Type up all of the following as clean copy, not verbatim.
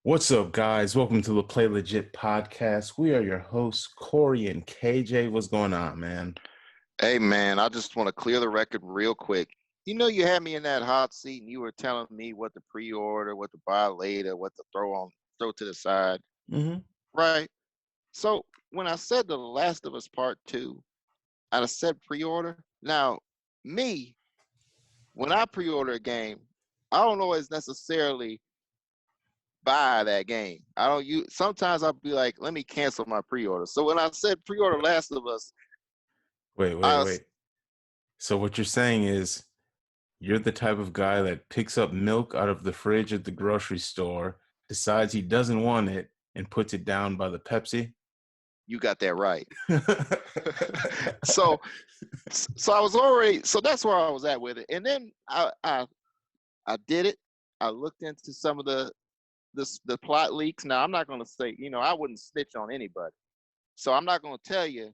What's up, guys? Welcome to the Play Legit podcast. We are your hosts, Koerri and KJ. What's going on, man? Hey, man, I just want to clear the record real quick. You know, you had me in that hot seat and you were telling me what to pre-order, what to buy later, what to throw to the side, Mm-hmm. right? So when I said The Last of Us Part 2, I said pre-order. Now, me, when I pre-order a game, I don't always necessarily buy that game. Sometimes I'll be like, let me cancel my pre-order. So when I said pre-order Last of Us, Wait. So what you're saying is you're the type of guy that picks up milk out of the fridge at the grocery store, decides he doesn't want it, and puts it down by the Pepsi? you got that right. So I was already, so that's where I was at with it. And then I did it. I looked into some of the plot leaks. Now I'm not going to say, I wouldn't snitch on anybody, so I'm not going to tell you.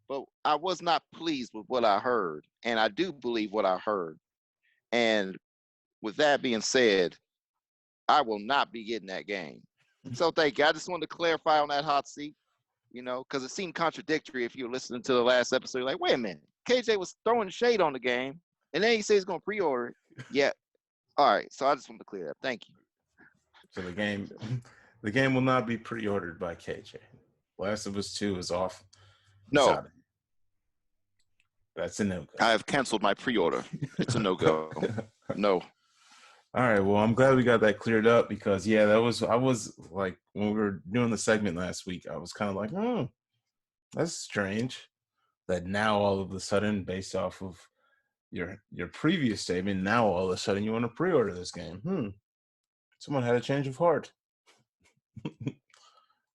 But I was not pleased with what I heard, and I do believe what I heard. And with that being said, I will not be getting that game. So thank you. I just wanted to clarify on that hot seat, because it seemed contradictory if you were listening to the last episode. You're like, wait a minute, KJ was throwing shade on the game, and then he says he's going to pre-order it. Yeah. All right. So I just wanted to clear that. Thank you. So the game will not be pre-ordered by KJ. Last of Us 2 is off. No. That's a no-go. I have canceled my pre-order. It's a no-go. No. All right, well, I'm glad we got that cleared up because, I was like, when we were doing the segment last week, I was kind of like, oh, that's strange that now all of a sudden, based off of your previous statement, now all of a sudden you want to pre-order this game. Someone had a change of heart.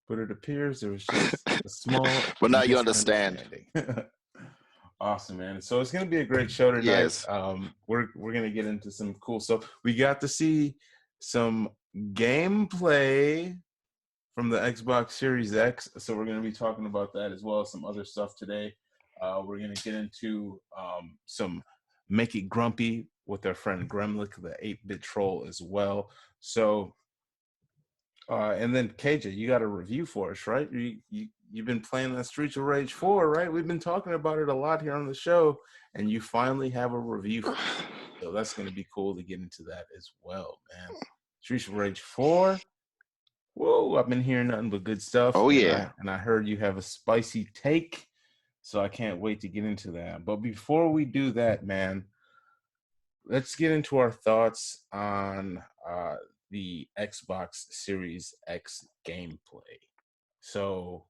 But it appears there was just a small but now you understand. Awesome, man. So it's going to be a great show tonight. Yes. We're going to get into some cool stuff. We got to see some gameplay from the Xbox Series X, so we're going to be talking about that as well as some other stuff today. We're going to get into some Make It Grumpy with our friend Gremlik, the 8-bit troll, as well. So, and then KJ, you got a review for us, right? You've been playing that Streets of Rage 4, right? We've been talking about it a lot here on the show, and you finally have a review for it. So that's going to be cool to get into that as well, man. Streets of Rage 4. Whoa, I've been hearing nothing but good stuff. Oh, yeah. And I heard you have a spicy take, so I can't wait to get into that. But before we do that, man, let's get into our thoughts on the Xbox Series X gameplay. So,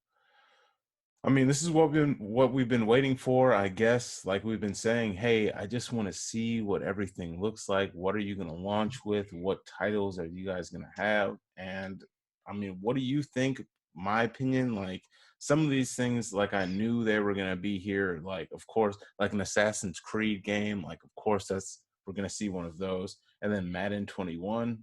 I mean, this is what we've been waiting for, I guess. Like we've been saying, hey, I just want to see what everything looks like. What are you going to launch with? What titles are you guys going to have? And I mean, what do you think? My opinion, like some of these things, like I knew they were going to be here. Like, of course, like an Assassin's Creed game. Like, of course, we're going to see one of those. And then Madden 21.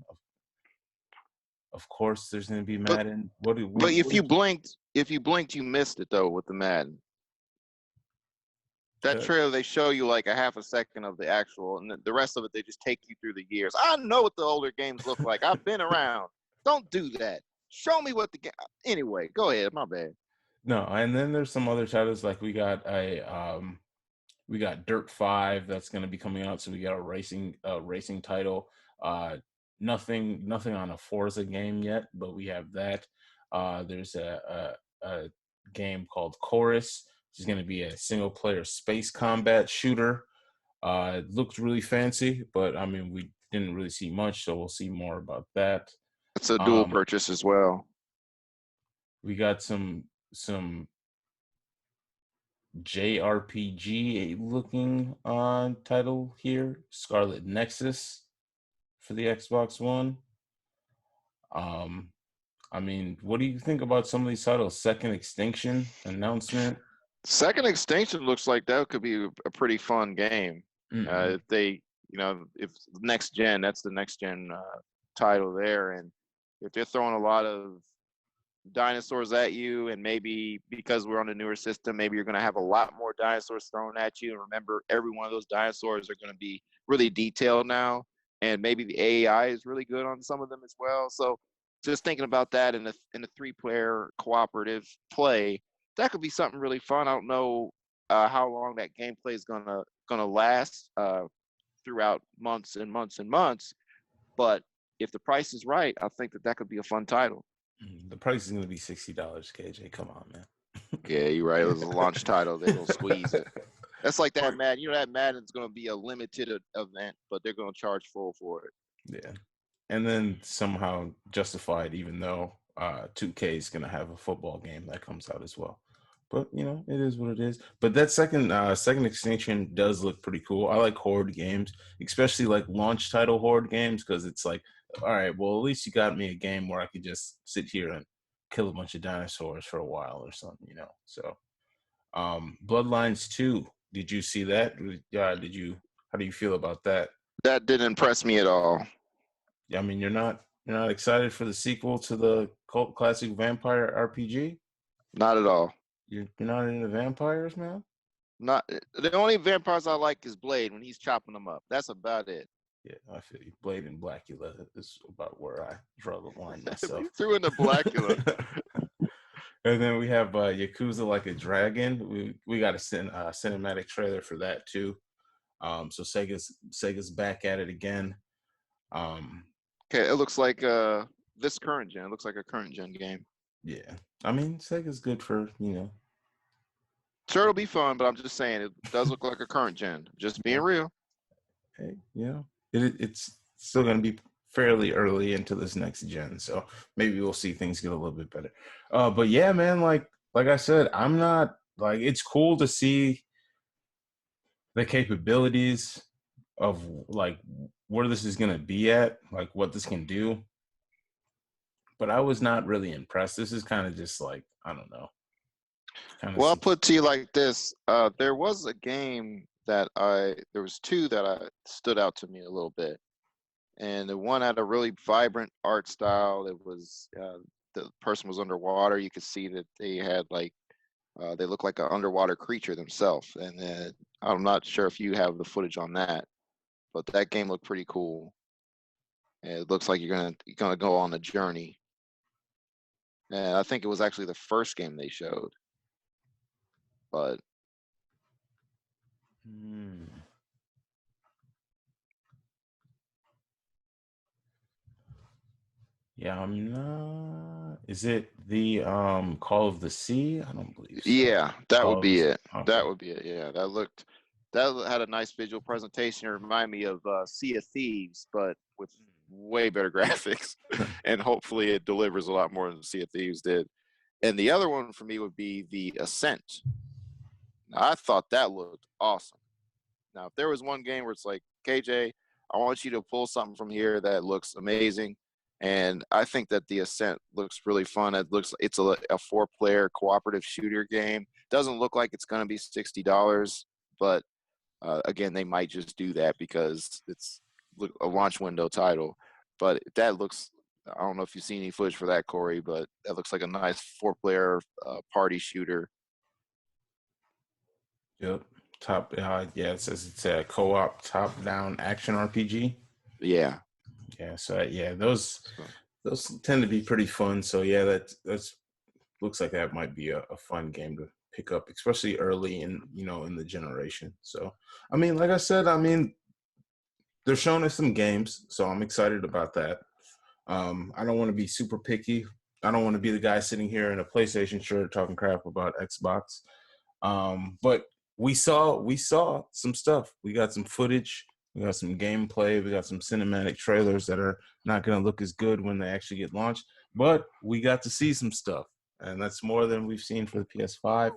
Of course, there's going to be Madden. But if you blinked, you missed it though with the Madden. That trailer, they show you like a half a second of the actual, and the rest of it, they just take you through the years. I know what the older games look like. I've been around. Don't do that. Show me what the game. Anyway, go ahead. My bad. No, and then there's some other titles like we got Dirt 5 that's going to be coming out, so we got a racing title. Nothing on a Forza game yet, but we have that. There's a game called Chorus, which is going to be a single-player space combat shooter. It looked really fancy, but I mean, we didn't really see much, so we'll see more about that. It's a dual purchase as well. We got some JRPG looking title here, Scarlet Nexus for the Xbox One. I mean, what do you think about some of these titles? Second Extinction announcement. Second Extinction looks like that could be a pretty fun game. Mm-hmm. If they, if next gen, that's the next gen title there, and if they're throwing a lot of dinosaurs at you, and maybe because we're on a newer system, maybe you're going to have a lot more dinosaurs thrown at you. And remember, every one of those dinosaurs are going to be really detailed now, and maybe the AI is really good on some of them as well. So just thinking about that in a 3-player cooperative play, that could be something really fun. I don't know how long that gameplay is gonna last throughout months and months and months, but if the price is right, I think that could be a fun title. The price is going to be $60, KJ. Come on, man. Yeah, you're right. It was a launch title. They're gonna squeeze it. That's like that Madden. You know that Madden's gonna be a limited event, but they're gonna charge full for it. Yeah, and then somehow justify it, even though 2K is going to have a football game that comes out as well. But it is what it is. But that second extension does look pretty cool. I like horde games, especially like launch title horde games, because it's like, all right, well, at least you got me a game where I could just sit here and kill a bunch of dinosaurs for a while or something. So Bloodlines 2, did you see that? Did you? How do you feel about that? That didn't impress me at all. I mean, you're not excited for the sequel to the cult classic vampire RPG? Not at all. You're not into vampires, man? Not the only vampires I like is Blade when he's chopping them up. That's about it. Yeah, I feel you. Blade and Blackula is about where I draw the line myself. You threw in the Blackula. And then we have Yakuza Like a Dragon. We got a cinematic trailer for that too. So Sega's back at it again. Okay, it looks like this current gen. It looks like a current gen game. Yeah, I mean Sega's good for Sure, it'll be fun, but I'm just saying it does look like a current gen. Just being real. Hey, it's still going to be fairly early into this next gen, so maybe we'll see things get a little bit better. But yeah, man, like I said, I'm not like, it's cool to see the capabilities of like where this is going to be at, like what this can do. But I was not really impressed. This is kind of just like, I don't know. Well, I'll put it to you like this. There was a game that there was two that stood out to me a little bit. And the one had a really vibrant art style. It was the person was underwater. You could see that they had they look like an underwater creature themselves. And I'm not sure if you have the footage on that, but that game looked pretty cool. And it looks like you're gonna go on a journey. And I think it was actually the first game they showed. But yeah, I'm not. Is it the Call of the Sea? I don't believe so. Yeah, that would be it. Okay. That would be it. Yeah, that had a nice visual presentation. It reminded me of Sea of Thieves, but with way better graphics, and hopefully it delivers a lot more than Sea of Thieves did. And the other one for me would be the Ascent. Now, I thought that looked awesome. Now, if there was one game where it's like, KJ, I want you to pull something from here that looks amazing, and I think that the Ascent looks really fun. It's a 4-player cooperative shooter game. Doesn't look like it's going to be $60, but again, they might just do that because it's a launch window title. But that looks, I don't know if you've seen any footage for that, Koerri, but that looks like a nice 4-player party shooter. Yep. It says it's a co-op top-down action RPG. Yeah. Yeah. So yeah, those tend to be pretty fun. So yeah, that's looks like that might be a fun game to pick up, especially early in the generation. So I mean, like I said, they're showing us some games, so I'm excited about that. I don't want to be super picky. I don't want to be the guy sitting here in a PlayStation shirt talking crap about Xbox. But we saw some stuff. We got some footage. We got some gameplay. We got some cinematic trailers that are not going to look as good when they actually get launched. But we got to see some stuff, and that's more than we've seen for the PS5.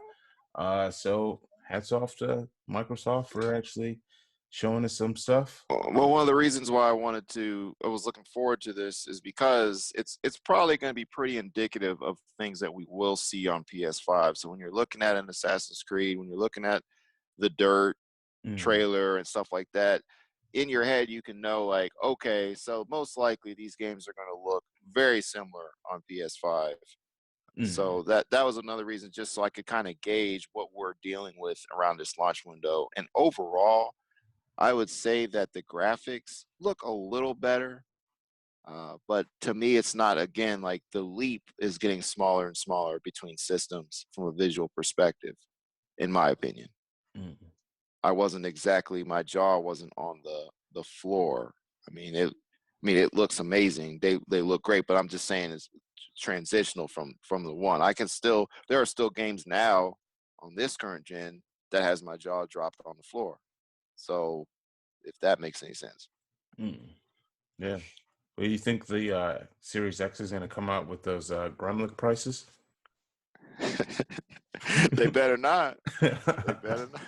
So hats off to Microsoft for actually showing us some stuff. Well, one of the reasons why I was looking forward to this is because it's probably going to be pretty indicative of things that we will see on PS5. So when you're looking at an Assassin's Creed, when you're looking at the Dirt trailer and stuff like that, in your head you can know like, okay, so most likely these games are going to look very similar on PS5. So that was another reason, just so I could kind of gauge what we're dealing with around this launch window. And overall, I would say that the graphics look a little better. But to me, it's not, again, like the leap is getting smaller and smaller between systems from a visual perspective, in my opinion. Mm. I wasn't exactly, my jaw wasn't on the floor. It looks amazing. They look great, but I'm just saying it's transitional from the one. There are still games now on this current gen that has my jaw dropped on the floor. So if that makes any sense. Mm. Yeah. Well, you think the Series X is going to come out with those Gremlik prices? They better not. They better not.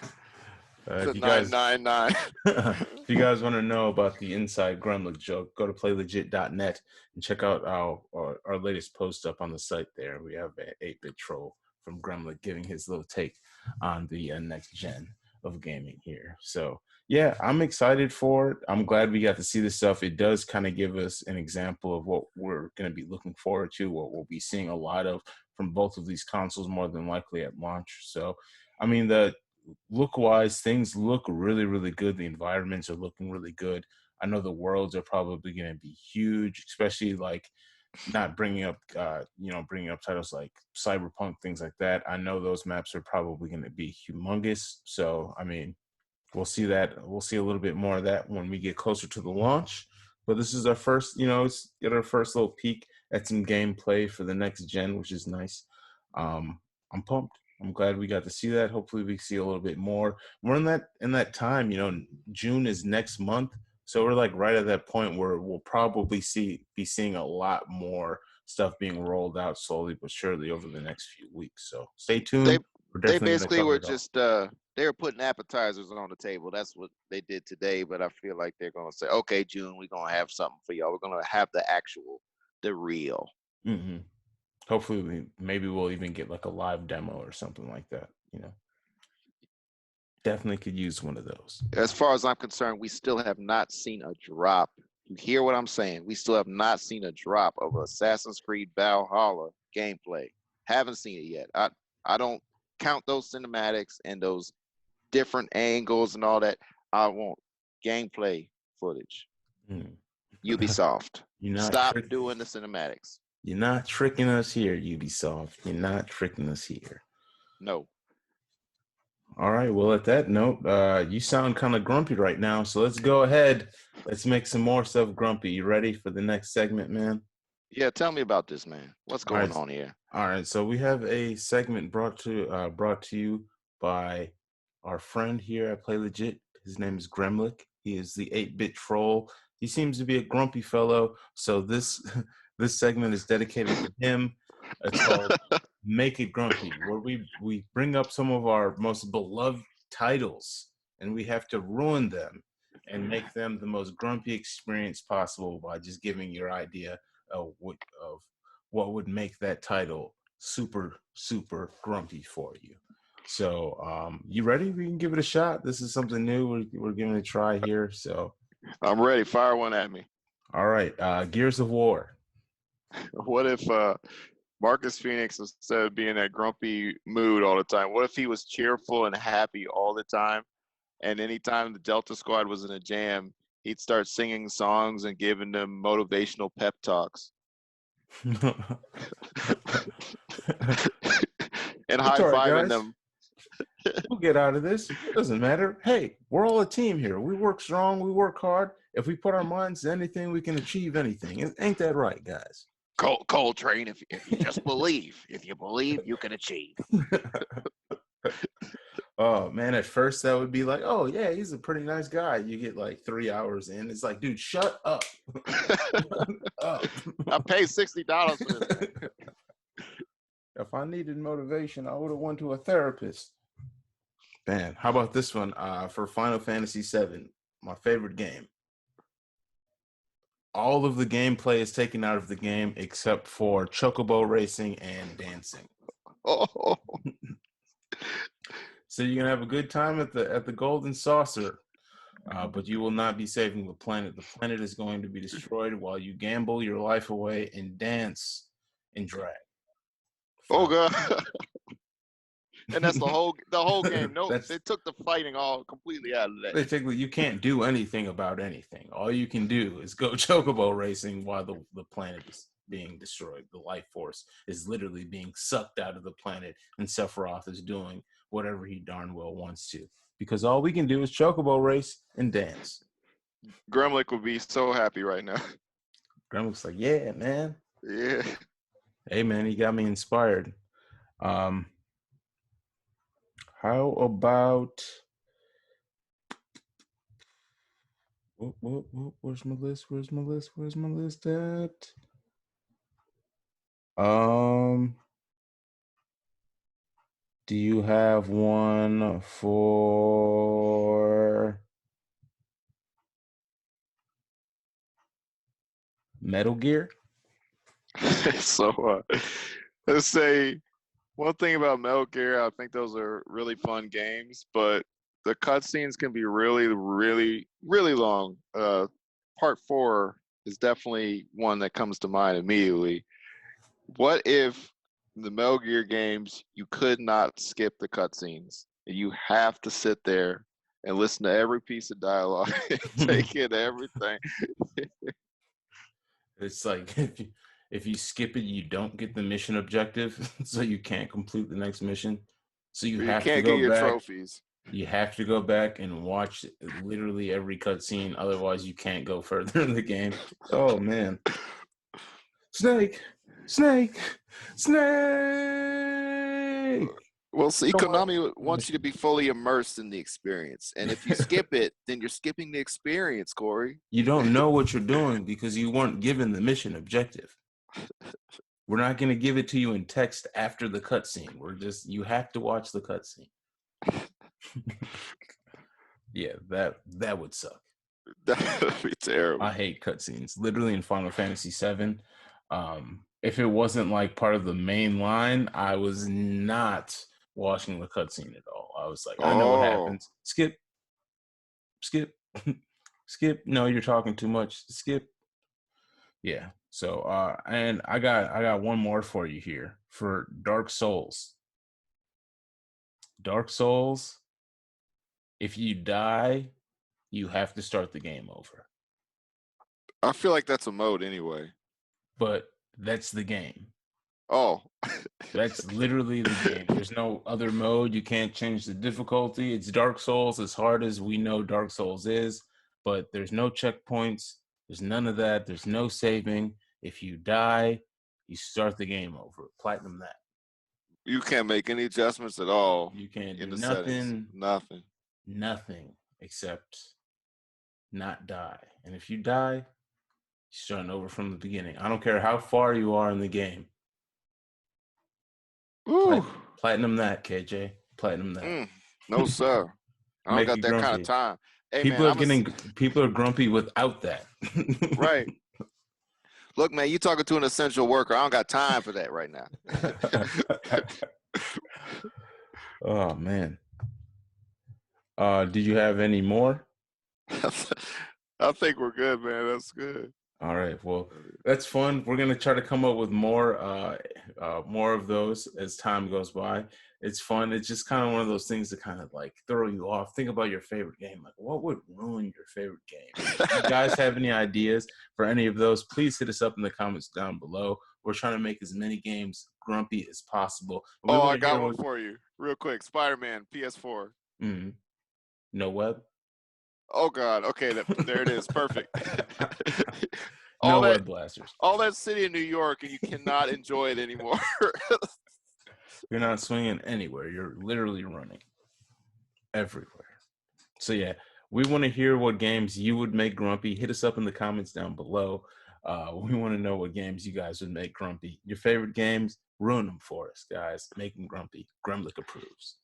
It's If a you guys 999. if you guys want to know about the inside Gremlik joke, go to playlegit.net and check out our latest post up on the site there. We have an 8-bit troll from Gremlik giving his little take on the next gen of gaming here. So, yeah, I'm excited for it. I'm glad we got to see this stuff. It does kind of give us an example of what we're going to be looking forward to, what we'll be seeing a lot of from both of these consoles more than likely at launch. So, I mean, the look wise, things look really, really good. The environments are looking really good. I know the worlds are probably going to be huge, especially like not bringing up, bringing up titles like Cyberpunk, things like that. I know those maps are probably going to be humongous. So, I mean, we'll see that. We'll see a little bit more of that when we get closer to the launch. But this is our first, it's get our first little peek at some gameplay for the next gen, which is nice. I'm pumped. I'm glad we got to see that. Hopefully we see a little bit more. We're in that time, June is next month. So we're like right at that point where we'll probably be seeing a lot more stuff being rolled out slowly but surely over the next few weeks. So stay tuned. they We're they definitely going to basically cover were it all. just they were putting appetizers on the table. That's what they did today. But I feel like they're gonna say, okay, June, we're gonna have something for y'all. We're gonna have the real. Mm-hmm. Hopefully, maybe we'll even get like a live demo or something like that. Definitely could use one of those. As far as I'm concerned, we still have not seen a drop. You hear what I'm saying? We still have not seen a drop of Assassin's Creed Valhalla gameplay. Haven't seen it yet. I don't count those cinematics and those different angles and all that. I want gameplay footage. Mm. Ubisoft, You're not stop doing the cinematics. You're not tricking us here, Ubisoft. You're not tricking us here. No. All right. Well, at that note, you sound kind of grumpy right now. So let's go ahead. Let's make some more stuff grumpy. You ready for the next segment, man? Yeah, tell me about this, man. What's All going right. on here? All right. So we have a segment brought to you by our friend here at Play Legit. His name is Gremlik. He is the 8-bit troll. He seems to be a grumpy fellow. So this this segment is dedicated to him. It's called Make It Grumpy, where we bring up some of our most beloved titles and we have to ruin them and make them the most grumpy experience possible by just giving your idea of what would make that title super, super grumpy for you. So, you ready? We can give it a shot. This is something new. We're giving it a try here. So, I'm ready. Fire one at me. all right. Gears of War. What if Marcus Phoenix, instead of being in that grumpy mood all the time, what if he was cheerful and happy all the time? And anytime the Delta Squad was in a jam, he'd start singing songs and giving them motivational pep talks and It's all right, high-fiving guys. them. We'll get out of this. It doesn't matter. Hey, we're all a team here. We work strong. We work hard. If we put our minds to anything, we can achieve anything. Ain't that right, guys? Coltrane, if you just believe. If you believe, you can achieve. Oh, man, at first that would be like, oh, yeah, he's a pretty nice guy. You get like 3 hours in. It's like, dude, shut up. Up. I paid $60 for this. If I needed motivation, I would have went to a therapist. Man, how about this one for Final Fantasy VII, my favorite game? All of the gameplay is taken out of the game except for chocobo racing and dancing. Oh. So you can have a good time at the Golden Saucer, but you will not be saving the planet. The planet is going to be destroyed while you gamble your life away and dance and drag. Oh, God. And that's the whole game. No, That's they took the fighting all completely out of that. basically, you can't do anything about anything. All you can do is go chocobo racing while the planet is being destroyed. The life force is literally being sucked out of the planet, and Sephiroth is doing whatever he darn well wants to. Because all we can do is chocobo race and dance. Gremlik would be so happy right now. Gremlik's like, yeah, man. Yeah. Hey, man, he got me inspired. How about... Where's my list? Where's my list? Where's my list at? Do you have one for Metal Gear? So let's say one thing about Metal Gear, I think those are really fun games, but the cutscenes can be really, really, really long. Part 4 is definitely one that comes to mind immediately. What if the Metal Gear games you could not skip the cutscenes? You have to sit there and listen to every piece of dialogue, take in everything. It's like if you skip it, you don't get the mission objective, so you can't complete the next mission. So you You have to can't get go your back. trophies. You have to go back and watch literally every cutscene. Otherwise, you can't go further in the game. Oh man! Snake, snake, snake. Well, see, You know what? Konami wants you to be fully immersed in the experience, and if you skip it, then you're skipping the experience, Koerri. You don't know what you're doing because you weren't given the mission objective. We're not going to give it to you in text after the cutscene. You have to watch the cutscene. Yeah, that would suck. That would be terrible. I hate cutscenes. Literally in Final Fantasy VII, if it wasn't like part of the main line, I was not watching the cutscene at all. I was like, I know what happens. Skip, skip, skip. No, you're talking too much. Skip. Yeah. So, and I got one more for you here for Dark Souls. Dark Souls. If you die, you have to start the game over. I feel like that's a mode anyway. But that's the game. Oh. That's literally the game. There's no other mode. You can't change the difficulty. It's Dark Souls, as hard as we know Dark Souls is, but there's no checkpoints. There's none of that. There's no saving. If you die, you start the game over. Platinum that. You can't make any adjustments at all. You can't in do the nothing. Settings. Nothing. Nothing except not die. And if you die, you're starting over from the beginning. I don't care how far you are in the game. Platinum that, KJ. Platinum that. No, sir. I don't got that grumpy. kind of time. Hey, people are grumpy without that. Right. Look, man, you talking to an essential worker. I don't got time for that right now. Oh man. Did you have any more? I think we're good, man. That's good. All right. Well, that's fun. We're gonna try to come up with more of those as time goes by. It's fun. It's just kind of one of those things that kind of like throw you off. Think about your favorite game. Like, what would ruin your favorite game? If you guys have any ideas for any of those, please hit us up in the comments down below. We're trying to make as many games grumpy as possible. I got one for you, real quick. Spider-Man, PS4. Mm-hmm. No web. Oh God. Okay, there it is. Perfect. No web blasters. All that city in New York, and you cannot enjoy it anymore. You're not swinging anywhere. You're literally running everywhere. So yeah, we want to hear what games you would make grumpy. Hit us up in the comments down below. We want to know what games you guys would make grumpy. Your favorite games, ruin them for us, guys. Make them grumpy. Gremlik approves.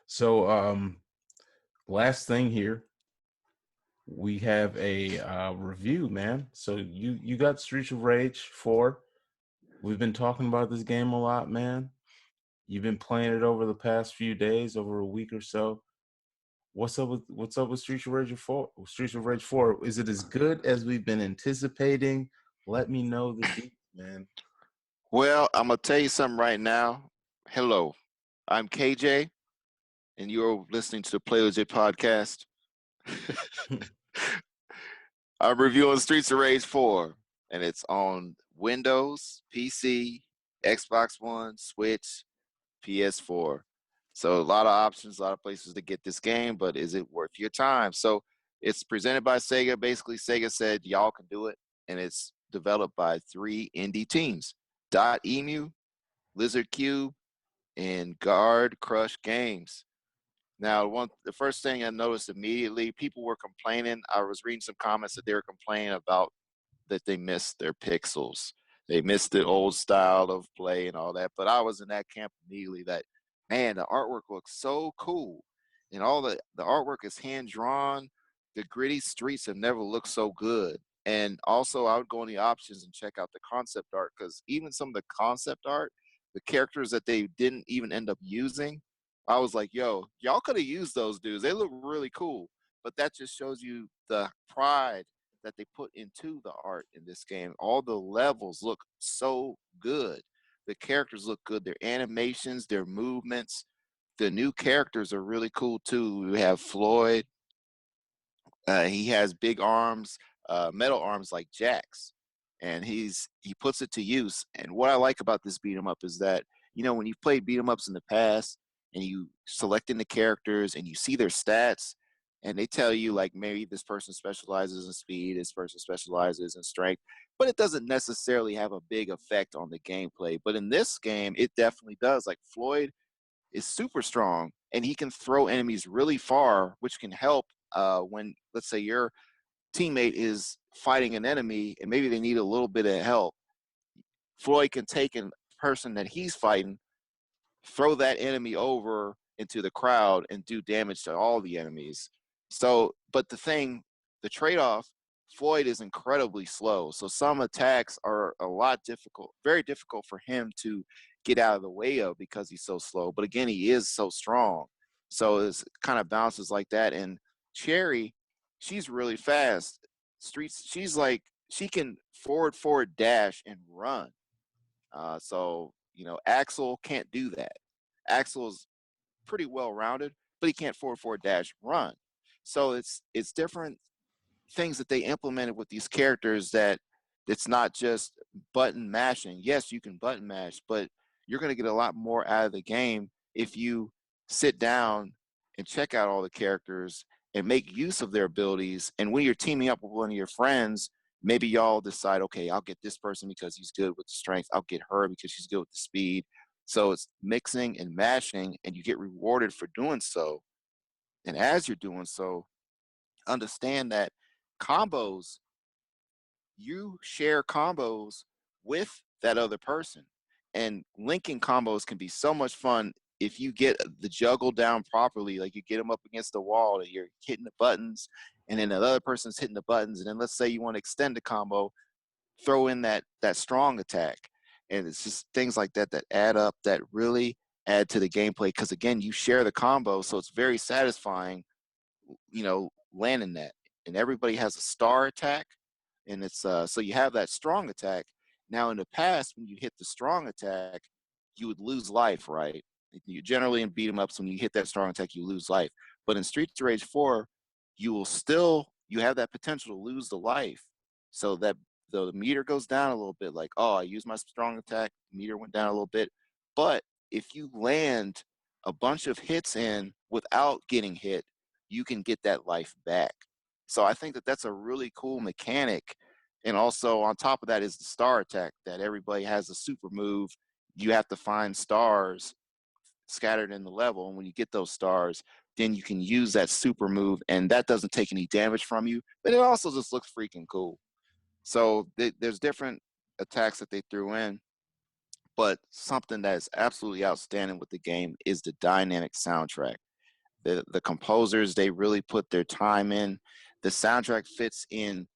So, last thing here, we have a review, man. So you got Streets of Rage 4. We've been talking about this game a lot, man. You've been playing it over the past few days, over a week or so. What's up with Streets of Rage 4? Streets of Rage 4. Is it as good as we've been anticipating? Let me know the deets, man. Well, I'm gonna tell you something right now. Hello, I'm KJ, and you're listening to the Play Legit podcast. I'm reviewing Streets of Rage 4, and it's on Windows, PC, Xbox One, Switch, PS4. So a lot of options, a lot of places to get this game, but is it worth your time? So it's presented by Sega. Basically, Sega said y'all can do it, and it's developed by 3 indie teams: Dot Emu, Lizard Cube, and Guard Crush Games. Now, the first thing I noticed immediately, people were complaining. I was reading some comments that they were complaining about that they missed their pixels. They missed the old style of play and all that. But I was in that camp immediately that, man, the artwork looks so cool. And all the artwork is hand drawn. The gritty streets have never looked so good. And also, I would go in the options and check out the concept art because even some of the concept art, the characters that they didn't even end up using, I was like, yo, y'all could have used those dudes. They look really cool. But that just shows you the pride that they put into the art in this game. All the levels look so good. The characters look good. Their animations, their movements, the new characters are really cool too. We have Floyd. He has big arms, metal arms like Jax, and he puts it to use. And what I like about this beat 'em up is that when you've played beat 'em ups in the past and you select in the characters and you see their stats, and they tell you like maybe this person specializes in speed, this person specializes in strength, but it doesn't necessarily have a big effect on the gameplay. But in this game, it definitely does. Like Floyd is super strong and he can throw enemies really far, which can help when, let's say, your teammate is fighting an enemy and maybe they need a little bit of help. Floyd can take a person that he's fighting, throw that enemy over into the crowd and do damage to all the enemies. So, but the trade off, Floyd is incredibly slow. So some attacks are a lot difficult, very difficult for him to get out of the way of because he's so slow. But again, he is so strong. So it's kind of bounces like that. And Cherry, she's really fast. Streets, she's like, she can forward dash and run. Axel can't do that. Axel's pretty well rounded, but he can't forward dash run. So it's different things that they implemented with these characters that it's not just button mashing. Yes, you can button mash, but you're going to get a lot more out of the game if you sit down and check out all the characters and make use of their abilities. And when you're teaming up with one of your friends, maybe y'all decide, okay, I'll get this person because he's good with the strength. I'll get her because she's good with the speed. So it's mixing and mashing, and you get rewarded for doing so. And as you're doing so, understand that combos, you share combos with that other person. And linking combos can be so much fun if you get the juggle down properly. Like you get them up against the wall and you're hitting the buttons, and then the other person's hitting the buttons. And then let's say you want to extend the combo, throw in that strong attack. And it's just things like that that add up that really add to the gameplay. Because again, you share the combo, so it's very satisfying landing that. And everybody has a star attack, and it's so you have that strong attack. Now in the past, when you hit the strong attack, you would lose life, right? You generally in beat 'em ups, when you hit that strong attack, you lose life. But in Streets of Rage 4, you have that potential to lose the life. So that the meter goes down a little bit, like, oh, I used my strong attack, the meter went down a little bit. But if you land a bunch of hits in without getting hit, you can get that life back. So I think that that's a really cool mechanic. And also on top of that is the star attack, that everybody has a super move. You have to find stars scattered in the level. And when you get those stars, then you can use that super move, and that doesn't take any damage from you, but it also just looks freaking cool. So there's different attacks that they threw in, but something that is absolutely outstanding with the game is the dynamic soundtrack. The composers, they really put their time in. The soundtrack fits in.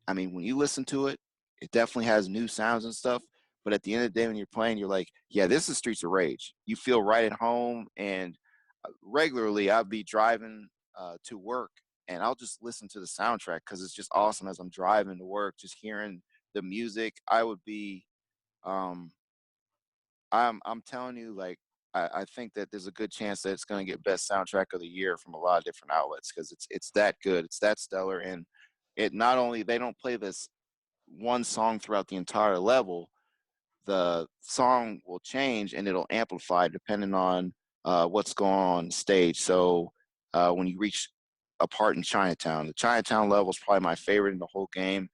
I mean, when you listen to it, it definitely has new sounds and stuff. But at the end of the day, when you're playing, you're like, yeah, this is Streets of Rage. You feel right at home. And regularly, I'll be driving to work, and I'll just listen to the soundtrack because it's just awesome as I'm driving to work, just hearing the music. I would be I'm telling you, like, I think that there's a good chance that it's going to get best soundtrack of the year from a lot of different outlets because it's that good, it's that stellar, and it not only they don't play this one song throughout the entire level, the song will change and it'll amplify depending on what's going on stage. So when you reach a part in Chinatown, the Chinatown level is probably my favorite in the whole game.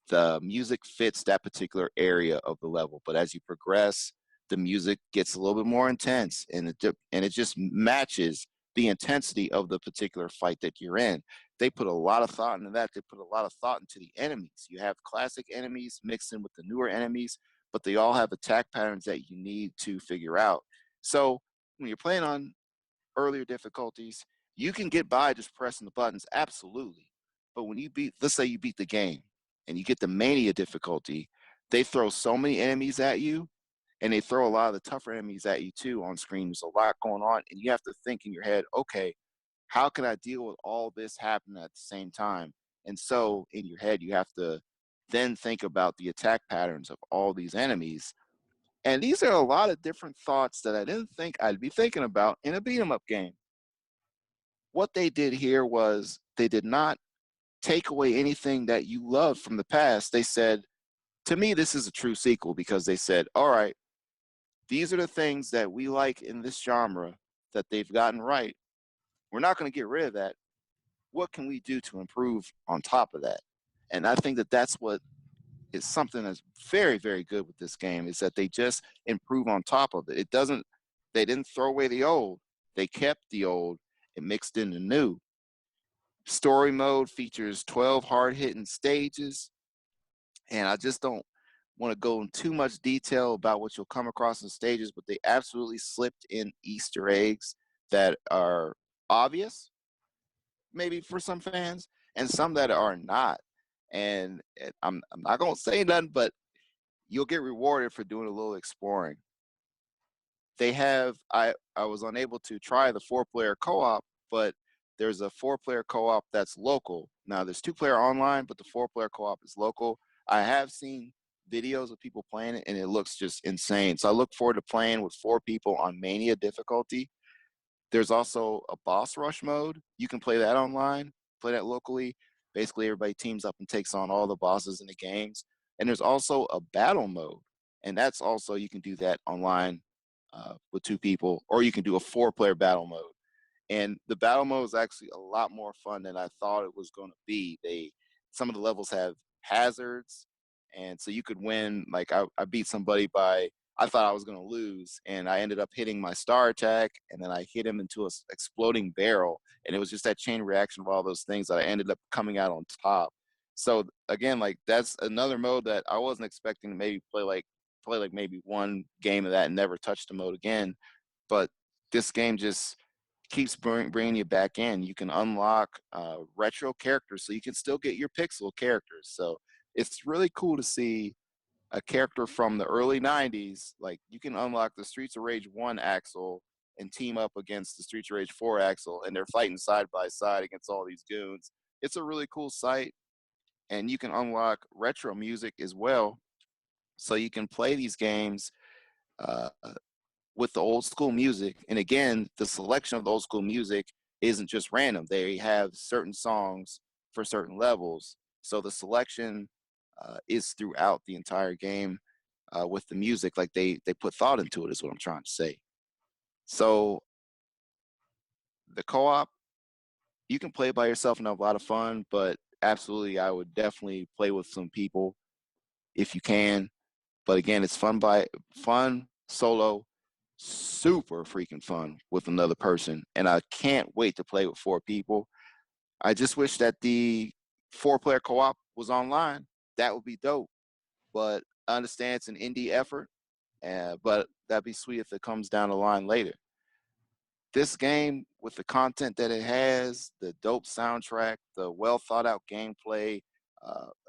The music fits that particular area of the level, but as you progress, the music gets a little bit more intense, and it just matches the intensity of the particular fight that you're in. They put a lot of thought into that. They put a lot of thought into the enemies. You have classic enemies mixed in with the newer enemies, but they all have attack patterns that you need to figure out. So when you're playing on earlier difficulties, you can get by just pressing the buttons, absolutely. But when you beat, let's say you beat the game and you get the mania difficulty, they throw so many enemies at you, and they throw a lot of the tougher enemies at you too on screen. There's a lot going on, and you have to think in your head, okay, how can I deal with all this happening at the same time? And so in your head, you have to then think about the attack patterns of all these enemies. And these are a lot of different thoughts that I didn't think I'd be thinking about in a beat 'em up game. What they did here was they did not take away anything that you loved from the past. They said, to me, this is a true sequel because they said, all right, these are the things that we like in this genre that they've gotten right. We're not going to get rid of that. What can we do to improve on top of that? And I think that that's what is something that's very, very good with this game is that they just improve on top of it. They didn't throw away the old. They kept the old and mixed in the new. Story mode features 12 hard hitting stages. And I just don't want to go in too much detail about what you'll come across in stages, but they absolutely slipped in Easter eggs that are obvious, maybe for some fans, and some that are not. And I'm not going to say nothing, but you'll get rewarded for doing a little exploring. They have I was unable to try the 4-player co-op, but there's a 4-player co-op that's local. Now there's 2-player online, but the 4-player co-op is local. I have seen videos of people playing it and it looks just insane. So I look forward to playing with 4 people on Mania difficulty. There's also a boss rush mode. You can play that online, play that locally. Basically, everybody teams up and takes on all the bosses in the games. And there's also a battle mode. And that's also, you can do that online with 2 people, or you can do a 4-player battle mode. And the battle mode is actually a lot more fun than I thought it was going to be. Some of the levels have hazards, and so you could win. Like I beat somebody by, I thought I was going to lose, and I ended up hitting my star attack, and then I hit him into a exploding barrel, and it was just that chain reaction of all those things that I ended up coming out on top. So again, like that's another mode that I wasn't expecting to maybe play like maybe one game of that and never touch the mode again. But this game just keeps bringing you back in. You can unlock retro characters, so you can still get your pixel characters. So it's really cool to see a character from the early 90s. Like you can unlock the Streets of Rage 1 Axel and team up against the Streets of Rage 4 Axel, and they're fighting side by side against all these goons. It's a really cool sight, and you can unlock retro music as well. So you can play these games uh, with the old school music. And again, the selection of the old school music isn't just random. They have certain songs for certain levels. So the selection is throughout the entire game with the music. Like they put thought into it is what I'm trying to say. So the co-op, you can play by yourself and have a lot of fun, but absolutely I would definitely play with some people if you can. But again, it's fun solo, super freaking fun with another person. And I can't wait to play with 4 people. I just wish that the 4-player co-op was online. That would be dope. But I understand it's an indie effort, but that'd be sweet if it comes down the line later. This game, with the content that it has, the dope soundtrack, the well thought out gameplay,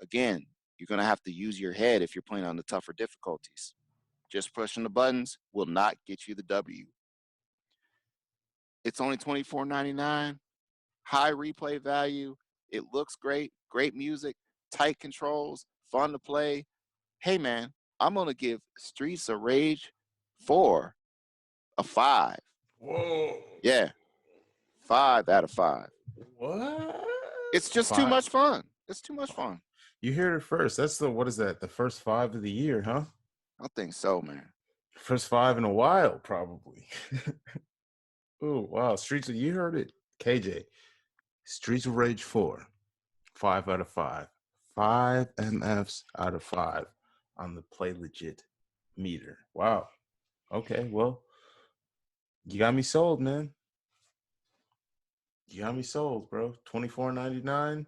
again, you're going to have to use your head if you're playing on the tougher difficulties. Just pushing the buttons will not get you the W. It's only $24.99, high replay value. It looks great, great music, tight controls, fun to play. Hey man, I'm gonna give Streets of Rage 4, a 5. Whoa. Yeah, 5 out of 5. What? It's just too much fun. It's too much fun. You heard it first. That's what is that? The first 5 of the year, huh? I think so, man. First 5 in a while, probably. Oh, wow. You heard it. KJ. Streets of Rage 4. 5 out of 5. 5 MFs out of 5 on the Play Legit meter. Wow. Okay, well, you got me sold, man. You got me sold, bro. $24.99,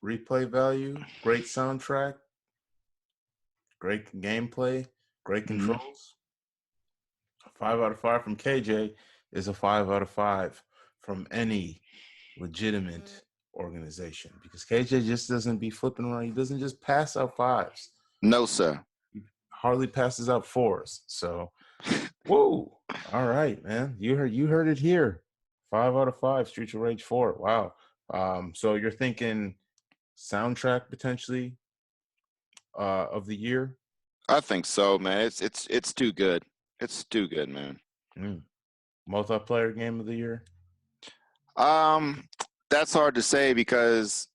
replay value, great soundtrack, great gameplay, great controls. 5 out of 5 from KJ is a 5 out of 5 from any legitimate organization, because KJ just doesn't be flipping around. He doesn't just pass out 5s. No, sir. He hardly passes out 4s. So, whoa. All right, man. You heard it here. 5 out of 5, Streets of Rage 4. Wow. So you're thinking soundtrack potentially of the year? I think so, man. It's too good. It's too good, man. Multiplayer game of the year? That's hard to say because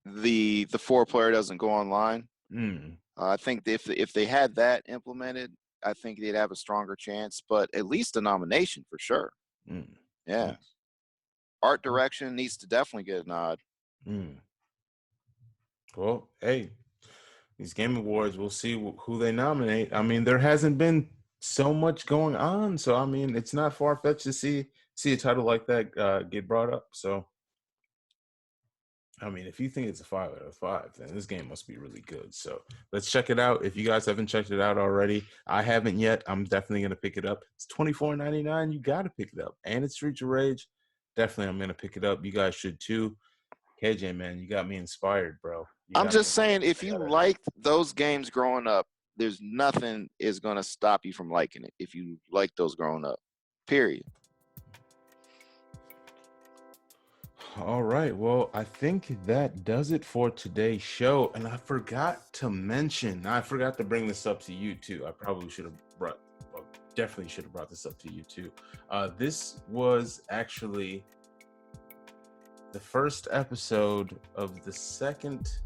the 4-player doesn't go online. I think if they had that implemented, I think they'd have a stronger chance, but at least a nomination for sure. Yeah. Art direction needs to definitely get a nod. Well, hey, these Game Awards, we'll see who they nominate. I mean, there hasn't been so much going on, so I mean, it's not far-fetched to see a title like that get brought up. So, I mean, if you think it's a 5 out of 5, then this game must be really good. So let's check it out. If you guys haven't checked it out already, I haven't yet. I'm definitely going to pick it up. It's $24.99. You got to pick it up. And it's Streets of Rage. Definitely, I'm going to pick it up. You guys should too. KJ, man, you got me inspired, bro. I'm just saying, if you liked those games growing up, there's nothing is going to stop you from liking it if you like those growing up. Period. All right. Well, I think that does it for today's show. And I forgot to bring this up to you too. I probably definitely should have brought this up to you too. This was actually the first episode of the second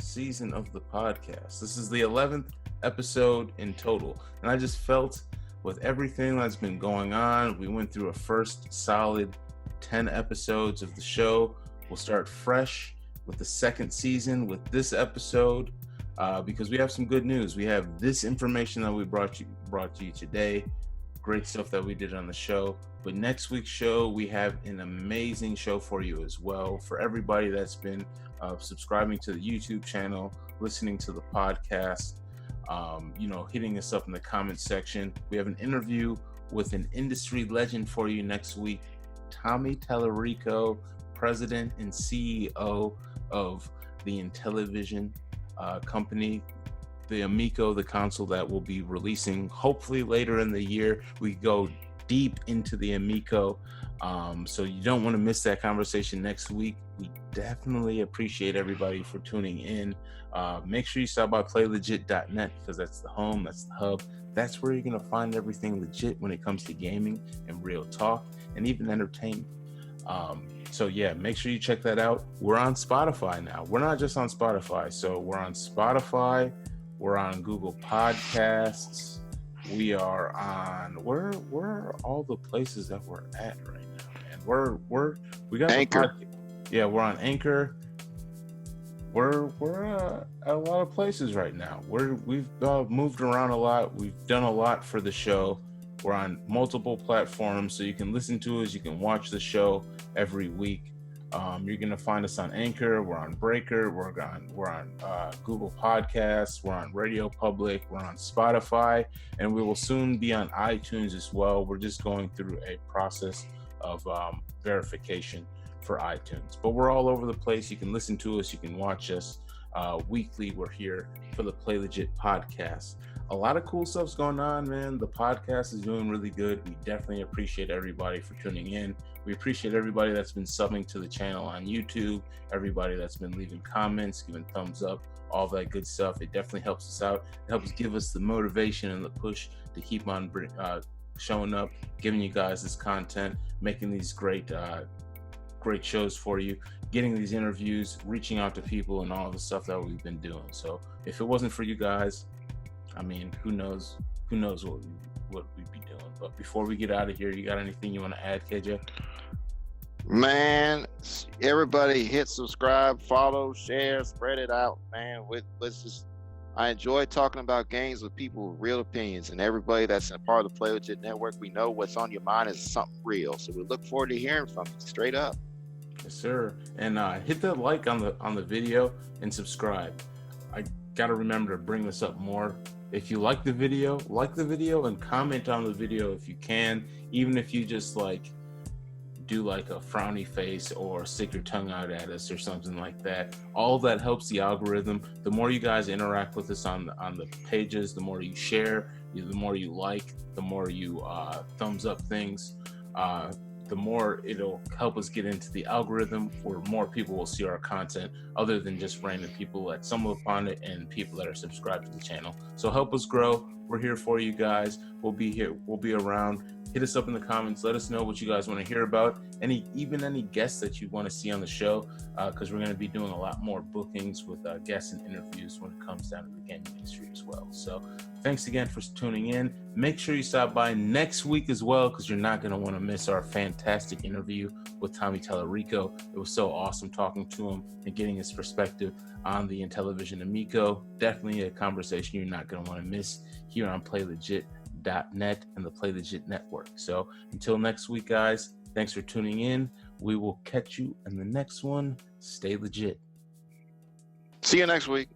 season of the podcast. This is the 11th episode in total. And I just felt with everything that's been going on, we went through a first solid 10 episodes of the show. We'll start fresh with the second season with this episode because we have some good news. We have this information that we brought you today. Great stuff that we did on the show. But next week's show, we have an amazing show for you as well. For everybody that's been subscribing to the YouTube channel, listening to the podcast, hitting us up in the comment section. We have an interview with an industry legend for you next week. Tommy Tallarico, president and CEO of the Intellivision company, the Amico, the console that will be releasing hopefully later in the year. We go deep into the Amico, so you don't want to miss that conversation next week. We definitely appreciate everybody for tuning in. Make sure you stop by playlegit.net because that's the home, that's the hub. That's where you're going to find everything legit when it comes to gaming and real talk and even entertainment. So yeah, make sure you check that out. We're on Spotify now. We're not just on Spotify. So we're on Spotify. We're on Google Podcasts. We are on where are all the places that we're at right now, man? We got Anchor. Yeah, we're on Anchor. We're at a lot of places right now. We've moved around a lot. We've done a lot for the show. We're on multiple platforms, so you can listen to us. You can watch the show every week. You're gonna find us on Anchor. We're on Breaker. We're on Google Podcasts. We're on Radio Public. We're on Spotify, and we will soon be on iTunes as well. We're just going through a process of verification for iTunes, but we're all over the place. You can listen to us. You can watch us weekly. We're here for the Play Legit podcast. A lot of cool stuff's going on, man. The podcast is doing really good. We definitely appreciate everybody for tuning in. We appreciate everybody that's been subbing to the channel on YouTube, everybody that's been leaving comments, giving thumbs up, all that good stuff. It definitely helps us out. It helps give us the motivation and the push to keep on showing up, giving you guys this content, making these great shows for you, getting these interviews, reaching out to people, and all the stuff that we've been doing. So if it wasn't for you guys, I mean, who knows what we'd be doing. But before we get out of here, you got anything you want to add, KJ? Man, everybody hit subscribe, follow, share, spread it out, man. I enjoy talking about games with people with real opinions, and everybody that's a part of the Play Legit Network, we know what's on your mind is something real. So we look forward to hearing from you straight up. Yes, sir. And hit the like on the video and subscribe. I gotta remember to bring this up more. If you like the video and comment on the video if you can, even if you just like do like a frowny face or stick your tongue out at us or something like that. All that helps the algorithm. The more you guys interact with us on the pages, the more you share, the more you like, the more you thumbs up things, the more it'll help us get into the algorithm where more people will see our content other than just random people that stumble upon it and people that are subscribed to the channel. So help us grow. We're here for you guys. We'll be here. We'll be around. Hit us up in the comments. Let us know what you guys want to hear about. Any guests that you want to see on the show, because we're going to be doing a lot more bookings with guests and interviews when it comes down to the gaming industry as well. So thanks again for tuning in. Make sure you stop by next week as well, because you're not going to want to miss our fantastic interview with Tommy Tallarico. It was so awesome talking to him and getting his perspective on the Intellivision Amico. Definitely a conversation you're not going to want to miss here on PlayLegit.net and the Play Legit Network. So until next week, guys, thanks for tuning in. We will catch you in the next one. Stay legit. See you next week.